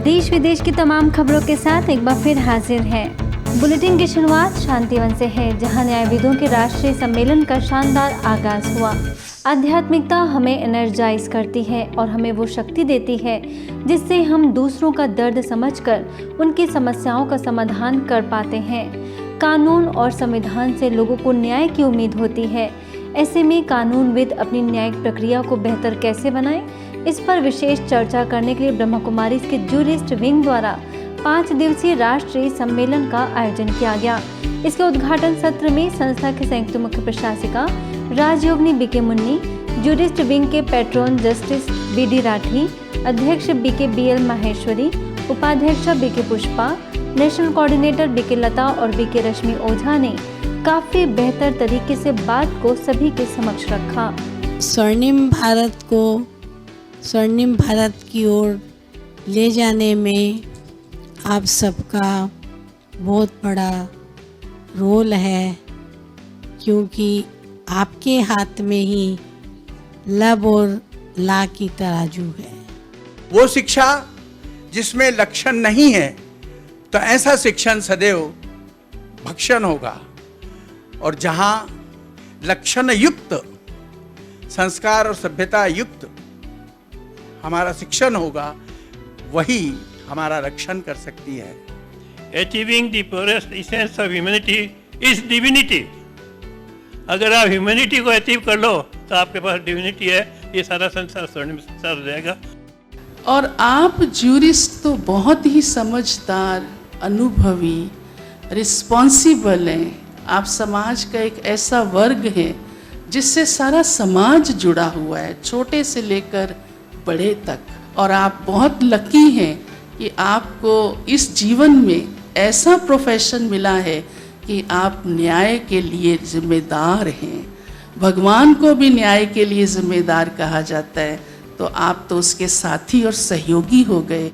देश विदेश की तमाम खबरों के साथ एक बार फिर हाजिर है। बुलेटिन की शुरुआत शांतिवन से है, जहां न्यायविदों के राष्ट्रीय सम्मेलन का शानदार आगाज हुआ। आध्यात्मिकता हमें एनर्जाइज करती है और हमें वो शक्ति देती है जिससे हम दूसरों का दर्द समझकर उनकी समस्याओं का समाधान कर पाते हैं। कानून और संविधान से लोगों को न्याय की उम्मीद होती है। ऐसे में कानूनविद अपनी न्यायिक प्रक्रिया को बेहतर कैसे बनाएं, इस पर विशेष चर्चा करने के लिए ब्रह्मा कुमारीज के जूरिस्ट विंग द्वारा 5 दिवसीय राष्ट्रीय सम्मेलन का आयोजन किया गया। इसके उद्घाटन सत्र में संस्था के संयुक्त मुख्य प्रशासिका Rajyogini BK Munni, jurist wing के पैट्रॉन जस्टिस बीडी राठी, अध्यक्ष बीके बीएल माहेश्वरी, उपाध्यक्षा BK Pushpa, national coordinator BK Lata और बीके रश्मि ओझा ने काफी बेहतर तरीके से बात को सभी के समक्ष रखा। स्वर्णिम भारत की ओर ले जाने में आप सबका बहुत बड़ा रोल है, क्योंकि आपके हाथ में ही लब और ला की तराजू है। वो शिक्षा जिसमें लक्षण नहीं है, तो ऐसा शिक्षण सदैव भक्षण होगा, और जहाँ लक्षण युक्त संस्कार और सभ्यता युक्त हमारा शिक्षण होगा, वही हमारा रक्षण कर सकती है। Achieving the purest essence of humanity is divinity. अगर आप ह्यूमैनिटी को अचीव कर लो तो आपके पास डिविनिटी है। ये सारा संसार स्वर्णिम संसार हो जाएगा। और आप जूरिस्ट तो बहुत ही समझदार, अनुभवी, रिस्पॉन्सिबल हैं। आप समाज का एक ऐसा वर्ग है जिससे सारा समाज जुड़ा हुआ है, छोटे से लेकर बड़े तक। और आप बहुत लकी हैं कि आपको इस जीवन में ऐसा प्रोफेशन मिला है कि आप न्याय के लिए जिम्मेदार हैं। भगवान को भी न्याय के लिए जिम्मेदार कहा जाता है, तो आप तो उसके साथी और सहयोगी हो गए।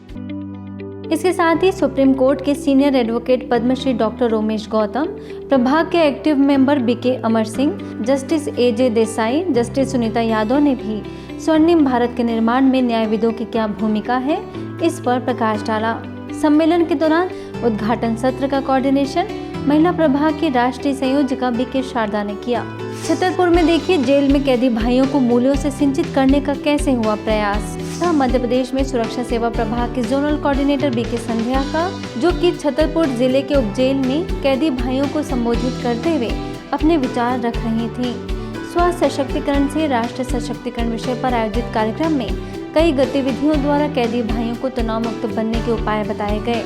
इसके साथ ही सुप्रीम कोर्ट के senior advocate Padmashri doctor Romesh Gautam, प्रभाग के active member BK Amar Singh, justice AJ Desai, justice Sunita Yadav ने भी स्वर्णिम भारत के निर्माण में न्यायविदों की क्या भूमिका है, इस पर प्रकाश डाला। सम्मेलन के दौरान उद्घाटन सत्र का कोऑर्डिनेशन महिला प्रभाग की राष्ट्रीय संयोजका बीके शारदा ने किया। छतरपुर में देखिए, जेल में कैदी भाइयों को मूल्यों से सिंचित करने का कैसे हुआ प्रयास। मध्य प्रदेश में सुरक्षा सेवा प्रभाग के जोनल कोऑर्डिनेटर बीके संध्या का, जो कि छतरपुर जिले के उपजेल में कैदी भाइयों को संबोधित करते हुए अपने विचार रख रही थी। स्वास्थ्य सशक्तिकरण से राष्ट्र सशक्तिकरण विषय पर आयोजित कार्यक्रम में कई गतिविधियों द्वारा कैदी भाइयों को तनाव मुक्त बनने के उपाय बताए गए।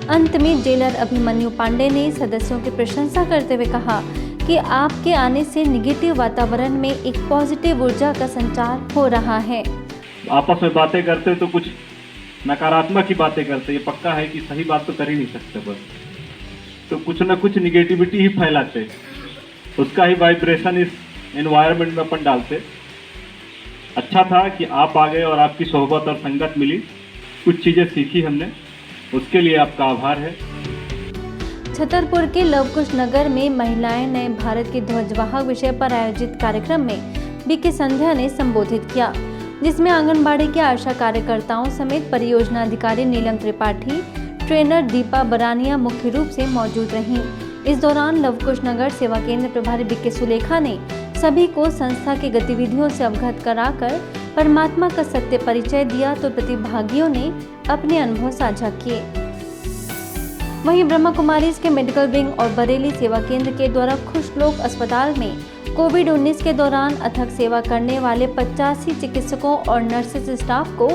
अंत में जेलर अभिमन्यु पांडे ने सदस्यों की प्रशंसा करते हुए कहा कि आपके आने से निगेटिव वातावरण में एक पॉजिटिव ऊर्जा का संचार हो रहा है। आपस में बातें करते तो कुछ नकारात्मक ही बातें करते, ये पक्का है कि सही बात तो कर ही नहीं सकते, बस तो कुछ न कुछ निगेटिविटी ही फैलाते, उसका ही वाइब्रेशन इस एनवायरनमेंट में अपन डालते। अच्छा था कि आप आ गए और आपकी सोहबत और संगत मिली, कुछ चीज़ें सीखी हमने, उसके लिए आपका आभार है। छतरपुर के लवकुश नगर में महिलाएं नए भारत के ध्वजवाहक विषय पर आयोजित कार्यक्रम में बीके संध्या ने संबोधित किया, जिसमें आंगनबाड़ी के आशा कार्यकर्ताओं समेत परियोजना अधिकारी नीलम त्रिपाठी, ट्रेनर दीपा बरानिया मुख्य रूप से मौजूद रहीं। इस दौरान लवकुश नगर सेवा केंद्र प्रभारी बीके सुलेखा ने सभी को संस्था की गतिविधियों से अवगत कराकर परमात्मा का सत्य परिचय दिया, तो प्रतिभागियों ने अपने अनुभव साझा किए। वहीं ब्रह्मा कुमारीज के मेडिकल विंग और बरेली सेवा केंद्र के द्वारा खुश लोक अस्पताल में कोविड-19 के दौरान अथक सेवा करने वाले 85 चिकित्सकों और नर्सेस स्टाफ को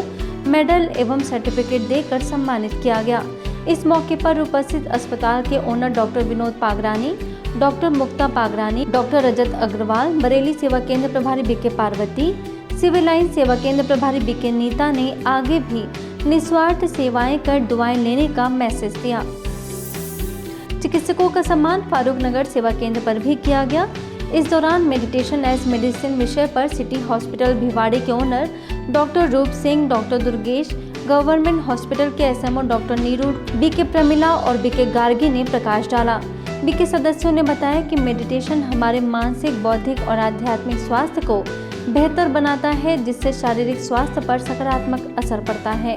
मेडल एवं सर्टिफिकेट देकर सम्मानित किया गया। इस मौके पर उपस्थित अस्पताल के owner doctor Vinod Pagrani, doctor Mukta Pagrani, doctor Rajat Agarwal, Bareilly सेवा केंद्र प्रभारी बीके पार्वती, सिविल लाइन सेवा केंद्र प्रभारी बीके नीता ने आगे भी निस्वार्थ सेवाएं कर दुआएं लेने का मैसेज दिया। चिकित्सकों का सम्मान फारूक नगर सेवा केंद्र पर भी किया गया। इस दौरान मेडिटेशन एज मेडिसिन विषय पर सिटी हॉस्पिटल भिवाड़ी के owner doctor Roop Singh, doctor Durgesh, government hospital के SMO doctor Neeru, BK Pramila और बीके गार्गी ने प्रकाश डाला। बीके सदस्यों ने बताया कि मेडिटेशन हमारे मानसिक, बौद्धिक और आध्यात्मिक स्वास्थ्य को बेहतर बनाता है, जिससे शारीरिक स्वास्थ्य पर सकारात्मक असर पड़ता है।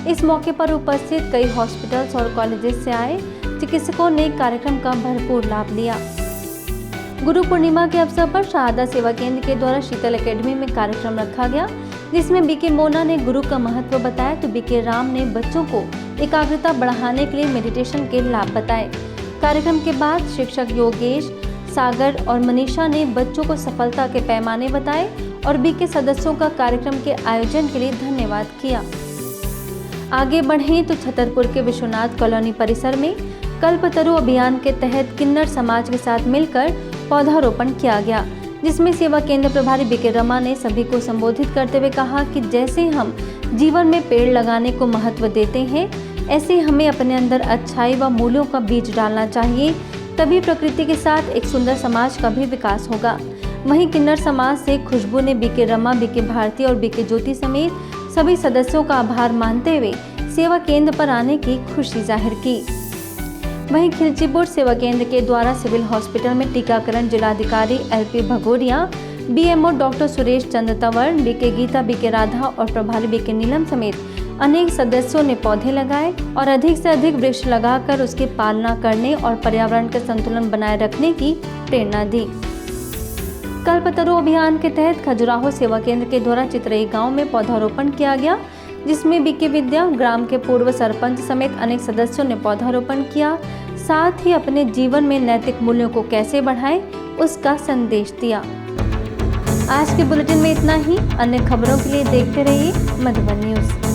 इस मौके पर उपस्थित कई हॉस्पिटल्स और कॉलेजेस से आए चिकित्सकों ने कार्यक्रम का भरपूर लाभ लिया। गुरु पूर्णिमा के अवसर पर शहादा सेवा केंद्र के द्वारा शीतल एकेडमी में कार्यक्रम रखा गया, जिसमें बीके मोना ने गुरु का महत्व बताया तो बीके राम ने बच्चों को एकाग्रता बढ़ाने के लिए मेडिटेशन के लाभ बताए। कार्यक्रम के बाद शिक्षक योगेश, सागर और मनीषा ने बच्चों को सफलता के पैमाने बताए और बीके सदस्यों का कार्यक्रम के आयोजन के लिए धन्यवाद किया। आगे बढ़ें तो छतरपुर के विश्वनाथ कॉलोनी परिसर में कल्पतरु अभियान के तहत किन्नर समाज के साथ मिलकर पौधारोपण किया गया, जिसमें सेवा केंद्र प्रभारी बीके रमा ने सभी को संबोधित करते हुए कहा कि जैसे हम जीवन में पेड़ लगाने को महत्व देते हैं, ऐसे हमें अपने अंदर अच्छाई व मूल्यों का बीज डालना चाहिए, तभी प्रकृति के साथ एक सुंदर समाज का भी विकास होगा। वहीं किन्नर समाज से खुशबू ने बीके रमा, बीके भारती और बीके ज्योति समेत सभी सदस्यों का आभार मानते हुए सेवा केंद्र पर आने की खुशी जाहिर की। वहीं खिलचीपुर सेवा केंद्र के द्वारा सिविल हॉस्पिटल में टीकाकरण जिलाधिकारी LP Bhagoria, BMO doctor Suresh Chandra Tanwar, BK Geeta, BK Radha और प्रभारी बीके नीलम समेत अनेक सदस्यों ने पौधे लगाए और अधिक से अधिक वृक्ष लगाकर उसकी पालना करने और पर्यावरण का संतुलन बनाए रखने की प्रेरणा दी। कल्पतरु अभियान के तहत खजुराहो सेवा केंद्र के द्वारा चितरई गांव में पौधारोपण किया गया, जिसमें बीके विद्या ग्राम के पूर्व सरपंच समेत अनेक सदस्यों ने पौधारोपण किया, साथ ही अपने जीवन में नैतिक मूल्यों को कैसे बढ़ाएं उसका संदेश दिया। आज के बुलेटिन में इतना ही। अन्य खबरों के लिए देखते रहिए मधुबन न्यूज़।